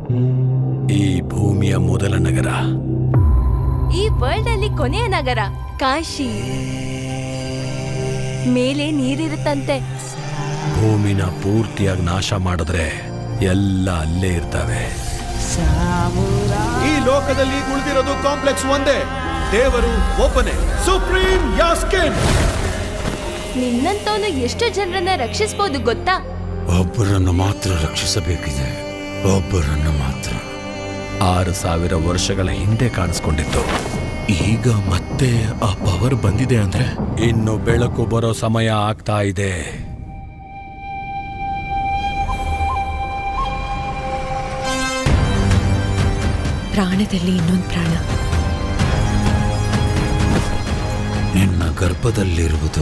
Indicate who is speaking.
Speaker 1: ಈ ಭೂಮಿಯ ಮೊದಲ ನಗರ,
Speaker 2: ಈ ವರ್ಲ್ಡ್ ಅಲ್ಲಿ ಕೊನೆಯ ನಗರ ಕಾಶಿ. ಮೇಲೆ ನೀರಿರುತ್ತಂತೆ.
Speaker 1: ಭೂಮಿನ ಪೂರ್ತಿಯಾಗಿ ನಾಶ ಮಾಡಿದ್ರೆ ಎಲ್ಲ ಅಲ್ಲೇ ಇರ್ತವೆ.
Speaker 3: ಈ ಲೋಕದಲ್ಲಿ ಉಳಿದಿರೋದು ಕಾಂಪ್ಲೆಕ್ಸ್ ಒಂದೇ, ದೇವರು ಒಬ್ಬನೇ, ಸುಪ್ರೀಂ ಯಾಸ್ಕಿನ್.
Speaker 2: ನಿನ್ನಂತವನು ಎಷ್ಟು ಜನರನ್ನ ರಕ್ಷಿಸಬಹುದು ಗೊತ್ತಾ?
Speaker 4: ಒಬ್ಬರನ್ನು ಮಾತ್ರ ರಕ್ಷಿಸಬೇಕಿದೆ, ಒಬ್ಬರನ್ನು ಮಾತ್ರ.
Speaker 1: 6000 ವರ್ಷಗಳ ಹಿಂದೆ ಕಾಣಿಸ್ಕೊಂಡಿತ್ತು.
Speaker 4: ಈಗ ಮತ್ತೆ ಆ ಪವರ್ ಬಂದಿದೆ ಅಂದ್ರೆ
Speaker 1: ಇನ್ನು ಬೆಳಕು ಬರೋ ಸಮಯ ಆಗ್ತಾ ಇದೆ.
Speaker 5: ಪ್ರಾಣದಲ್ಲಿ ಇನ್ನೊಂದು ಪ್ರಾಣ.
Speaker 4: ನಿನ್ನ ಗರ್ಭದಲ್ಲಿರುವುದು